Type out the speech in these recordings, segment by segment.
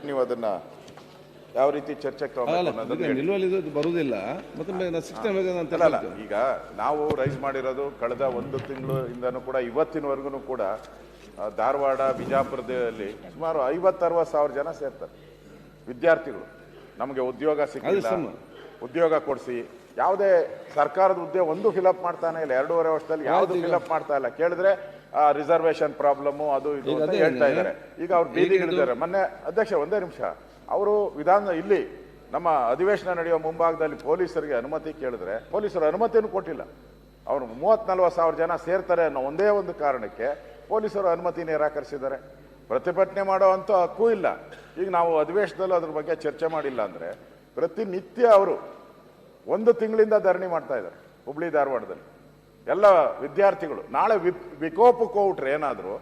ನೀವು ಅದನ್ನ ಯಾವ ರೀತಿ ಚರ್ಚೆಗೆ ಬರುವುದಿಲ್ಲ ಈಗ ನಾವು ರೈಸ್ ಮಾಡಿರೋದು ಕಳೆದ 1 ತಿಂಗಳಿಂದನೂ ಕೂಡ ಇವತ್ತಿನವರೆಗೂ ಕೂಡ ಧಾರವಾಡ ಬಿಜಾಪುರದಲ್ಲಿ ಸುಮಾರು 50-60 ಸಾವಿರ ಜನ ಸೇರ್ತಾರೆ ವಿದ್ಯಾರ್ಥಿಗಳು. ನಮಗೆ ಉದ್ಯೋಗ ಸಿಕ್ಕಿಲ್ಲ, ಉದ್ಯೋಗ ಕೊಡಿಸಿ, ಯಾವುದೇ ಸರ್ಕಾರದ ಹುದ್ದೆ ಒಂದು ಫಿಲಪ್ ಮಾಡ್ತಾನೆ ಇಲ್ಲ. 2.5 ವರ್ಷದಲ್ಲಿ ಯಾವುದು ಫಿಲಪ್ ಮಾಡ್ತಾ ಇಲ್ಲ. ಕೇಳಿದ್ರೆ ರಿಸರ್ವೇಶನ್ ಪ್ರಾಬ್ಲಮ್ ಅದು ಇದು ಅಂತ ಹೇಳ್ತಾ ಇದ್ದಾರೆ. ಈಗ ಅವ್ರು ಬೀದಿಗಿಳಿದ್ದಾರೆ. ಮೊನ್ನೆ ಅಧ್ಯಕ್ಷ ಒಂದೇ ನಿಮಿಷ, ಅವರು ಇಲ್ಲಿ ನಮ್ಮ ಅಧಿವೇಶನ ನಡೆಯುವ ಮುಂಭಾಗದಲ್ಲಿ ಪೊಲೀಸರಿಗೆ ಅನುಮತಿ ಕೇಳಿದ್ರೆ ಪೊಲೀಸರು ಅನುಮತಿಯನ್ನು ಕೊಟ್ಟಿಲ್ಲ. ಅವರು 30-40 ಸಾವಿರ ಜನ ಸೇರ್ತಾರೆ ಅನ್ನೋ ಒಂದೇ ಒಂದು ಕಾರಣಕ್ಕೆ ಪೊಲೀಸರು ಅನುಮತಿ ನಿರಾಕರಿಸಿದ್ದಾರೆ. ಪ್ರತಿಭಟನೆ ಮಾಡೋ ಅಂತ ಹಕ್ಕೂ ಇಲ್ಲ. ಈಗ ನಾವು ಅಧಿವೇಶನದಲ್ಲೂ ಅದ್ರ ಬಗ್ಗೆ ಚರ್ಚೆ ಮಾಡಿಲ್ಲ ಅಂದ್ರೆ ಪ್ರತಿನಿತ್ಯ ಅವರು 1 ತಿಂಗಳಿಂದ ಧರಣಿ ಮಾಡ್ತಾ ಇದ್ದಾರೆ ಹುಬ್ಳಿ ಧಾರವಾಡದಲ್ಲಿ ಎಲ್ಲ ವಿದ್ಯಾರ್ಥಿಗಳು. ನಾಳೆ ವಿಕೋಪಕ್ಕೆ ಹೋಗ್ಬಿಟ್ರೆ ಏನಾದ್ರು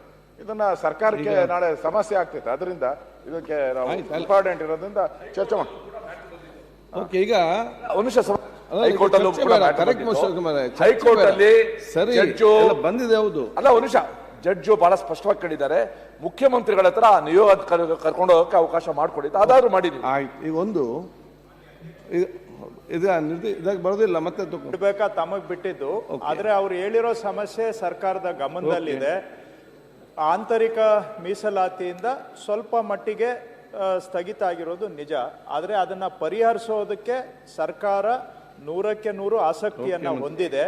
ಇದನ್ನ ಸರ್ಕಾರಕ್ಕೆ ನಾಳೆ ಸಮಸ್ಯೆ ಆಗ್ತೈತೆ. ಅದರಿಂದ ಇದಕ್ಕೆ ನಾವು ಇಂಪಾರ್ಟೆಂಟ್ ಇರೋದ್ರಿಂದ ಚರ್ಚೆ ಮಾಡಿ. ಈಗ ಹೈಕೋರ್ಟ್ ಅಲ್ಲಿ ಬಂದಿದೆ. ಹೌದು, ಅಲ್ಲ ಒಂದು ನಿಮಿಷ, ಜಡ್ಜು ಬಹಳ ಸ್ಪಷ್ಟವಾಗಿ ಕೇಳಿದ್ದಾರೆ, ಮುಖ್ಯಮಂತ್ರಿಗಳ ಹತ್ರ ನಿಯೋಗ ಕರ್ಕೊಂಡು ಹೋಗಕ್ಕೆ ಅವಕಾಶ ಮಾಡಿಕೊಡಿ, ಅದಾದ್ರೂ ಮಾಡಿದ್ವಿ. ಈಗ ಒಂದು ಇದಾಗ ಬರೋದಿಲ್ಲ, ಮತ್ತೆ ಬಿಡ್ಬೇಕಾ ತಮಗ್ ಬಿಟ್ಟಿದ್ದು. ಆದ್ರೆ ಅವ್ರು ಹೇಳಿರೋ ಸಮಸ್ಯೆ ಸರ್ಕಾರದ ಗಮನದಲ್ಲಿದೆ. ಆಂತರಿಕ ಮೀಸಲಾತಿಯಿಂದ ಸ್ವಲ್ಪ ಮಟ್ಟಿಗೆ ಸ್ಥಗಿತ ಆಗಿರೋದು ನಿಜ. ಆದರೆ ಅದನ್ನ ಪರಿಹರಿಸೋದಕ್ಕೆ ಸರ್ಕಾರ 100ಕ್ಕೆ 100 ಆಸಕ್ತಿಯನ್ನ ಹೊಂದಿದೆ.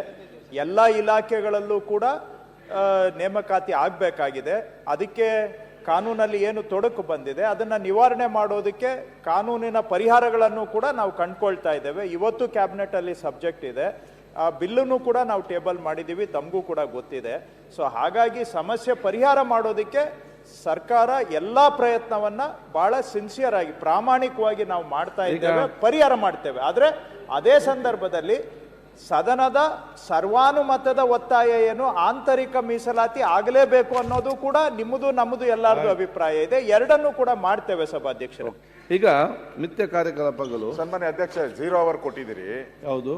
ಎಲ್ಲ ಇಲಾಖೆಗಳಲ್ಲೂ ಕೂಡ ನೇಮಕಾತಿ ಆಗಬೇಕಾಗಿದೆ. ಅದಕ್ಕೆ ಕಾನೂನಲ್ಲಿ ಏನು ತೊಡಕು ಬಂದಿದೆ ಅದನ್ನ ನಿವಾರಣೆ ಮಾಡೋದಕ್ಕೆ ಕಾನೂನಿನ ಪರಿಹಾರಗಳನ್ನು ಕೂಡ ನಾವು ಕಂಡುಕೊಳ್ತಾ ಇದ್ದೇವೆ. ಇವತ್ತು ಕ್ಯಾಬಿನೆಟ್ ಅಲ್ಲಿ ಸಬ್ಜೆಕ್ಟ್ ಇದೆ. ಆ ಬಿಲ್ಲನ್ನು ಕೂಡ ನಾವು ಟೇಬಲ್ ಮಾಡಿದ್ದೀವಿ, ತಮಗೂ ಕೂಡ ಗೊತ್ತಿದೆ. ಸೊ ಹಾಗಾಗಿ ಸಮಸ್ಯೆ ಪರಿಹಾರ ಮಾಡೋದಕ್ಕೆ ಸರ್ಕಾರ ಎಲ್ಲಾ ಪ್ರಯತ್ನವನ್ನ ಬಹಳ ಸಿನ್ಸಿಯರ್ ಆಗಿ ಪ್ರಾಮಾಣಿಕವಾಗಿ ನಾವು ಮಾಡ್ತಾ ಇದ್ದೇವೆ, ಪರಿಹಾರ ಮಾಡ್ತೇವೆ. ಆದ್ರೆ ಅದೇ ಸಂದರ್ಭದಲ್ಲಿ ಸದನದ ಸರ್ವಾನುಮತದ ಒತ್ತಾಯ ಏನು, ಆಂತರಿಕ ಮೀಸಲಾತಿ ಆಗಲೇಬೇಕು ಅನ್ನೋದು ಕೂಡ ನಿಮ್ಮದು ನಮ್ಮದು ಎಲ್ಲರದು ಅಭಿಪ್ರಾಯ ಇದೆ. ಎರಡನ್ನೂ ಕೂಡ ಮಾಡ್ತೇವೆ ಸಭಾಧ್ಯಕ್ಷರು. ಈಗ ಮಿಥ್ಯ ಕಾರ್ಯಕಲಾಪಗಳು ಸನ್ಮಾನ್ಯ ಅಧ್ಯಕ್ಷ 0 ಅವರ್ ಕೊಟ್ಟಿದ್ದೀರಿ. ಹೌದು,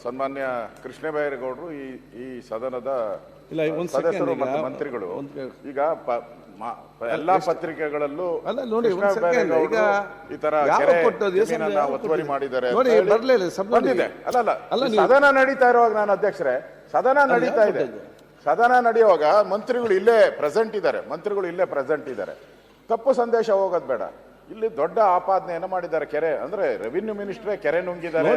ಸನ್ಮಾನ್ಯ ಕೃಷ್ಣ ಬೈರೇಗೌಡರು ಈ ಸದನದ ಸದಸ್ಯರು ಮತ್ತು ಮಂತ್ರಿಗಳು ಈಗ ಎಲ್ಲಾ ಪತ್ರಿಕೆಗಳಲ್ಲೂ ಈ ತರ ಒತ್ತುವರಿ ಮಾಡಿದ್ದಾರೆ. ಸದನ ನಡೀತಾ ಇರುವಾಗ ನಾನು ಅಧ್ಯಕ್ಷರೇ, ಸದನ ನಡೀತಾ ಇದೆ, ಸದನ ನಡೆಯುವಾಗ ಮಂತ್ರಿಗಳು ಇಲ್ಲೇ ಪ್ರೆಸೆಂಟ್ ಇದ್ದಾರೆ. ತಪ್ಪು ಸಂದೇಶ ಹೋಗೋದು ಬೇಡ. ಇಲ್ಲಿ ದೊಡ್ಡ ಆಪಾದನೆಯನ್ನು ಮಾಡಿದ್ದಾರೆ. ಕೆರೆ ಅಂದ್ರೆ ರೆವಿನ್ಯೂ ಮಿನಿಸ್ಟ್ರೇ ಕೆರೆ ನುಂಗಿದ್ದಾರೆ.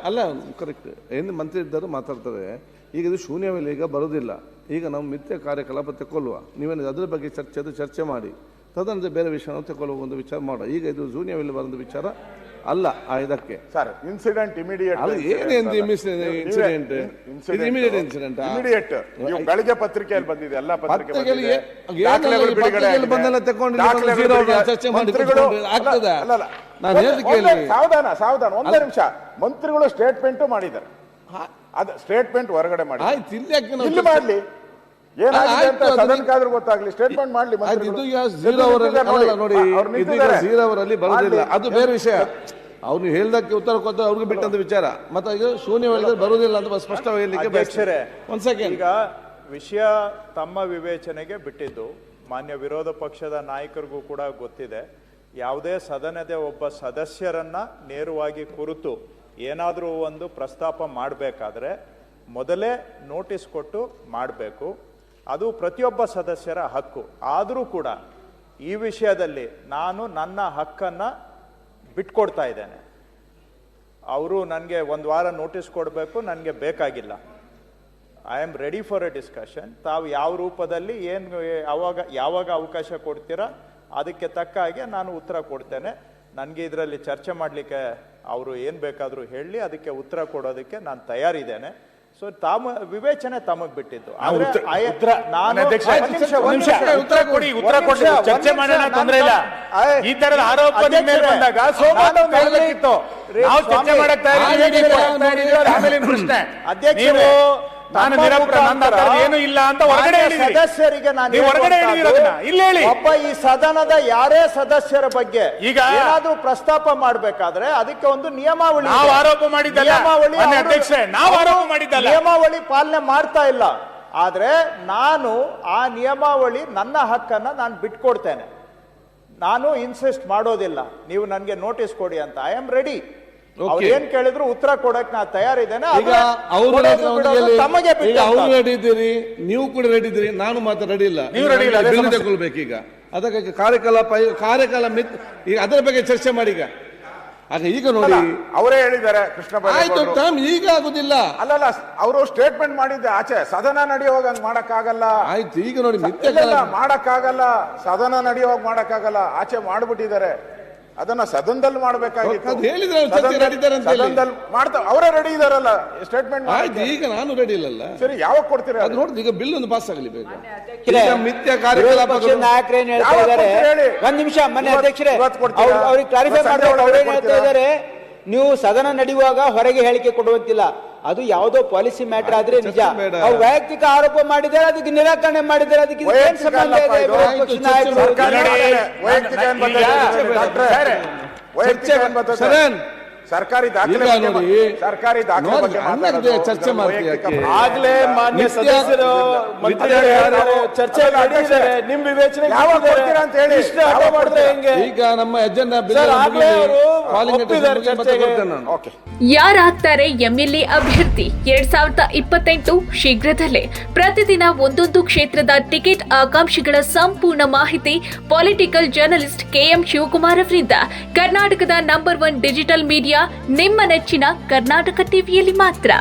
ಅಲ್ಲ, ಕರೆಕ್ಟ್. ಏನು ಮಂತ್ರಿ ಇದ್ದರು ಮಾತಾಡ್ತಾರೆ. ಈಗ ಇದು ಶೂನ್ಯವಿಲ್ಲ, ಈಗ ಬರೋದಿಲ್ಲ. ಈಗ ನಾವು ಮಿಥ್ಯ ಕಾರ್ಯಕಲಾಪ ತಗೊಳ್ಳುವ, ನೀವೇನು ಅದ್ರ ಬಗ್ಗೆ ಚರ್ಚೆ ಮಾಡಿ ತದನಂತರ ಬೇರೆ ವಿಷಯ ತಗೊಳ್ಳುವ ಒಂದು ವಿಚಾರ ಮಾಡುವ. ಈಗ ಇದು ಶೂನ್ಯವಿಲ್ಲ ಬರೋದು ವಿಚಾರ ಅಲ್ಲ. ಇದಕ್ಕೆ ಸರ್ ಇನ್ಸಿಡೆಂಟ್ ಇಮಿಡಿಯೇಟ್ ಬೆಳಿಗ್ಗೆ ಪತ್ರಿಕೆಯಲ್ಲಿ ಬಂದಿದೆ. ಎಲ್ಲ ಪತ್ರಿಕೆಗಳಿಗೆ ಸಾವಧಾನ ಒಂದೇ ನಿಮಿಷ. ಮಂತ್ರಿಗಳು ಸ್ಟೇಟ್ಮೆಂಟ್ ಮಾಡಿದ್ದಾರೆ. ಅದು ಸ್ಟೇಟ್ಮೆಂಟ್ ಹೊರಗಡೆ ಮಾಡಿ ಇಲ್ಲಿ ಮಾಡ್ಲಿ, ಏನಾಗಿದೆ ಅಂತ ಸದನಕ್ಕಾದ್ರೂ ಗೊತ್ತಾಗ್ಲಿ. ಸ್ಟೇಟ್ಮೆಂಟ್ ಮಾಡ್ಲಿ. ಅವರಲ್ಲಿ ಬರೋದಿಲ್ಲ, ಅದು ಬೇರೆ ವಿಷಯ. ಅವ್ರು ಹೇಳ್ದಕ್ಕೆ ಉತ್ತರ ಕೊಟ್ಟ ಅವ್ರಿಗೆ ಬಿಟ್ಟಂತ ವಿಚಾರ. ಮತ್ತೆ ಈಗ ಶೂನ್ಯ ಬರೋದಿಲ್ಲ ಅಂತ ಸ್ಪಷ್ಟವಾಗಿ ಹೇಳಲಿಕ್ಕೆ ಒಂದ್ ಸೆಕೆಂಡ್. ಈಗ ವಿಷಯ ತಮ್ಮ ವಿವೇಚನೆಗೆ ಬಿಟ್ಟಿದ್ದು. ಮಾನ್ಯ ವಿರೋಧ ಪಕ್ಷದ ನಾಯಕರಿಗೂ ಕೂಡ ಗೊತ್ತಿದೆ. ಯಾವುದೇ ಸದನದ ಒಬ್ಬ ಸದಸ್ಯರನ್ನ ನೇರವಾಗಿ ಕುರಿತು ಏನಾದರೂ ಒಂದು ಪ್ರಸ್ತಾಪ ಮಾಡಬೇಕಾದ್ರೆ ಮೊದಲೇ ನೋಟಿಸ್ ಕೊಟ್ಟು ಮಾಡಬೇಕು. ಅದು ಪ್ರತಿಯೊಬ್ಬ ಸದಸ್ಯರ ಹಕ್ಕು. ಆದರೂ ಕೂಡ ಈ ವಿಷಯದಲ್ಲಿ ನಾನು ನನ್ನ ಹಕ್ಕನ್ನು ಬಿಟ್ಕೊಡ್ತಾ ಇದ್ದೇನೆ. ಅವರು ನನಗೆ 1 ವಾರ ನೋಟಿಸ್ ಕೊಡಬೇಕು, ನನಗೆ ಬೇಕಾಗಿಲ್ಲ. I am ready for A discussion. ತಾವು ಯಾವ ರೂಪದಲ್ಲಿ ಏನು ಯಾವಾಗ ಅವಕಾಶ ಕೊಡ್ತೀರಾ ಅದಕ್ಕೆ ತಕ್ಕ ಹಾಗೆ ನಾನು ಉತ್ತರ ಕೊಡ್ತೇನೆ. ನನಗೆ ಇದರಲ್ಲಿ ಚರ್ಚೆ ಮಾಡಲಿಕ್ಕೆ ಅವರು ಏನು ಬೇಕಾದರೂ ಹೇಳಿ, ಅದಕ್ಕೆ ಉತ್ತರ ಕೊಡೋದಕ್ಕೆ ನಾನು ತಯಾರಿದ್ದೇನೆ. ಸೊ ವಿವೇಚನೆ ತಮಗ್ ಬಿಟ್ಟಿದ್ದು. ಚರ್ಚೆ ಮಾಡೋಣ, ತೊಂದರೆ ಇಲ್ಲ. ಈ ತರದ ಆರೋಪ ಬಂದಾಗ ಚರ್ಚೆ ಮಾಡಕ್ ಪ್ರಶ್ನೆ ನಾನು ಏನು ಇಲ್ಲ ಅಂತ ಸದಸ್ಯರಿಗೆ ಒಬ್ಬ ಈ ಸದನದ ಯಾರೇ ಸದಸ್ಯರ ಬಗ್ಗೆ ಈಗ ಏನಾದ್ರೂ ಪ್ರಸ್ತಾಪ ಮಾಡಬೇಕಾದ್ರೆ ಅದಕ್ಕೆ ಒಂದು ನಿಯಮಾವಳಿ, ನಿಯಮಾವಳಿ ಪಾಲನೆ ಮಾಡ್ತಾ ಇಲ್ಲ. ಆದ್ರೆ ನಾನು ಆ ನಿಯಮಾವಳಿ ನನ್ನ ಹಕ್ಕನ್ನ ನಾನು ಬಿಟ್ಕೊಡ್ತೇನೆ. ನಾನು ಇನ್ಸಿಸ್ಟ್ ಮಾಡೋದಿಲ್ಲ ನೀವು ನನಗೆ ನೋಟಿಸ್ ಕೊಡಿ ಅಂತ. I am ready. Okay. ಅವ್ರು ಏನ್ ಕೇಳಿದ್ರು ಉತ್ತರ ಕೊಡಕ್ ನಾ ತಯಾರಿದ್ದೇನೆ. ಈಗ ಆದ್ರೆ ಕೊಡೋದು ಬಿಡೋದು ತಮಗೆ ಈಗ ಬಿಟ್ಟಂತ. ಅವರು ರೆಡಿ ಇದ್ದೀರಿ, ನೀವು ಕೂಡ ರೆಡಿ ಇದ್ದೀರಿ, ನಾನು ಮಾತ್ರ ರೆಡಿ ಇಲ್ಲ. ನೀವು ready ಇಲ್ಲ, ಅದೇ ಬಿಲ್ ಸಮಸ್ಯೆ. ತಗೊಳ್ಬೇಕೀಗ. ಅದಕ್ಕೆ ಕಾರ್ಯಕಾಲ ಈಗ ಅದರ ಬಗ್ಗೆ ಚರ್ಚೆ ಮಾಡಿ. ಈಗ ನೋಡಿ ಅವರೇ ಹೇಳಿದ್ದಾರೆ ಕೃಷ್ಣ ಆಯ್ತು, ಬೈರೇಗೌಡರು. ಟರ್ಮ್ ಈಗ ಆಗುದಿಲ್ಲ. ಅಲ್ಲಲ್ಲ, ಅವರು ಸ್ಟೇಟ್ಮೆಂಟ್ ಮಾಡಿದ್ದೆ ಆಚೆ ಸದನ ನಡೆಯುವಾಗ ಹಂಗ್ ಮಾಡಕ್ಕಾಗಲ್ಲ. ಆಯ್ತು, ಈಗ ನೋಡಿ ಇಲ್ಲ, ಮಾಡಕ್ಕಾಗಲ್ಲ, ಸದನ ನಡೆಯುವಾಗ ಮಾಡಕ್ಕಾಗಲ್ಲ, ಆಚೆ ಮಾಡ್ಬಿಟ್ಟಿದ್ದಾರೆ. ಅದನ್ನ ಸದನದಲ್ಲಿ ಮಾಡ್ಬೇಕಾಗಿತ್ತು. ಅದು ಹೇಳಿದ್ರೆ ಅವ್ರು ಚರ್ಚೆ ನಡೀತಾರೆ ಅಂತ ಹೇಳಿ. ಸದನದಲ್ಲಿ ಮಾಡ್ತಾ ಅವರೇ ರೆಡಿ ಇದಾರಲ್ಲ ಸ್ಟೇಟ್ಮೆಂಟ್. ಆಯ್ತು, ಈಗ ನಾನು ರೆಡಿ ಇಲ್ಲಲ್ಲ. ಸರಿ, ಯಾವಾಗ ಕೊಡ್ತೀರಾ? ಅದು ನೋಡಿ, ಈಗ ಬಿಲ್ ಒಂದು ಪಾಸ್ ಆಗಲಿ ಬೇಗ. ಈಗ ಮಿಥ್ಯ ವಿರೋಧ ಕಾರ್ಯಕಲಾಪಗಳು ಪಕ್ಷದ ನಾಯಕರು ಏನ್ ಹೇಳ್ತಾ ಯಾವಾಗ ಇದ್ದಾರೆ? ಕೊಡ್ತೀರಾ ಹೇಳಿ? ಒಂದ್ ನಿಮಿಷ, ಮೊನ್ನೆ ಇವತ್ತು- ಅಧ್ಯಕ್ಷರೇ ಇವತ್ತು ಕೊಡ್ತೀರಾ? ಅವ್ರಿಗೆ ಕ್ಲಾರಿಫೈ ಇವತ್ತು ಸಂಜೆ ಮಾಡ್ತಾರೆ. ಅವ್ರು ಏನ್ ಒಳಗಡೆ ಹೇಳ್ತಾ ಇದ್ದಾರೆ, ನೀವು ಸದನ ನಡೆಯುವಾಗ ಹೊರಗೆ ಹೇಳಿಕೆ ಕೊಡುವಂತಿಲ್ಲ, ಅದು ಯಾವುದೋ ಪಾಲಿಸಿ ಮ್ಯಾಟರ್ ಆದ್ರೆ ನಿಜ. ಚರ್ಚೆ ಬೇಡ. ಅವ್ರು ವೈಯಕ್ತಿಕ ಆರೋಪ ಮಾಡಿದ್ದಾರೆ, ಅದಕ್ಕೆ ನಿರಾಕರಣೆ ಮಾಡಿದ್ದಾರೆ, ಅದಕ್ಕೆ ಏನ್ ವೈಯಕ್ತಿಕ ಸಂಬಂಧ ಇದೆ? ಅಲ್ಲಪ್ಪ ಇದು. ವಿರೋಧ ಆಯ್ತು, ಪಕ್ಷದ ಚರ್ಚೆ ನಾಯಕರು ಸರ್ಕಾರಿ ಮಾಡಿ. ವೈಯಕ್ತಿಕ ಏನ್ ಬರ್ತದೆ? ಡಾಕ್ಟ್ರೇ, ವೈಯಕ್ತಿಕ ಏನ್ ಬರ್ತದೆ? ಶರಣ್, ಸರ್ಕಾರಿ ದಾಖಲೆ ಈಗ ಬಗ್ಗೆ ನೋಡಿ, ಸರ್ಕಾರಿ ದಾಖಲೆ ನೋಡಿ, ಬಗ್ಗೆ ಹಂಗಂದ್ರೆ ಮಾತಾಡೋದು ಚರ್ಚೆ ನಮ್ಮ ಮಾಡ್ತೀವಿ ವೈಯಕ್ತಿಕ ಯಾಕೆ? ಪ್ರಶ್ನೆ. ಆಗ್ಲೇ ಮಾನ್ಯ ಮಿಥ್ಯ- ಸದಸ್ಯರು ಮಂತ್ರಿಗಳು ಹೇಳಿದ್ದಾರೆ, ಚರ್ಚೆ ನಡೀತಿದೆ, ನಿಮ್ ವಿವೇಚನೆ ಯಾವಾಗ ಕೊಡ್ತೀರಾ ಅಂತ ಹೇಳಿ? ಇಷ್ಟು ಹಠ ಯಾವಾಗ ಮಾಡಿದ್ರೆ ಕೊಡ್ತೀರಾ? ಹೆಂಗೆ? ಈಗ ನಮ್ಮ ಎಜೆಂಡಾ ಬಿಲ್ ಸರ್, ಆಗ್ಲೇ ಅವರು ಒಪ್ಪಿದ್ದಾರೆ ಚರ್ಚೆಗೆ. ನಾನು. ಓಕೆ. ಯಾರಾಗ್ತಾರೆ ಎಂಎಲ್ಎ ಅಭ್ಯರ್ಥಿ 2028 ಶೀಘ್ರದಲ್ಲೇ. ಪ್ರತಿದಿನ ಒಂದೊಂದು ಕ್ಷೇತ್ರದ ಟಿಕೆಟ್ ಆಕಾಂಕ್ಷಿಗಳ ಸಂಪೂರ್ಣ ಮಾಹಿತಿ ಪೊಲಿಟಿಕಲ್ ಜರ್ನಲಿಸ್ಟ್ KM ಶಿವಕುಮಾರ್ ಅವರಿಂದ. ಕರ್ನಾಟಕದ ನಂಬರ್ 1 ಡಿಜಿಟಲ್ ಮೀಡಿಯಾ ನಿಮ್ಮ ನೆಚ್ಚಿನ ಕರ್ನಾಟಕ ಟಿವಿಯಲ್ಲಿ ಮಾತ್ರ.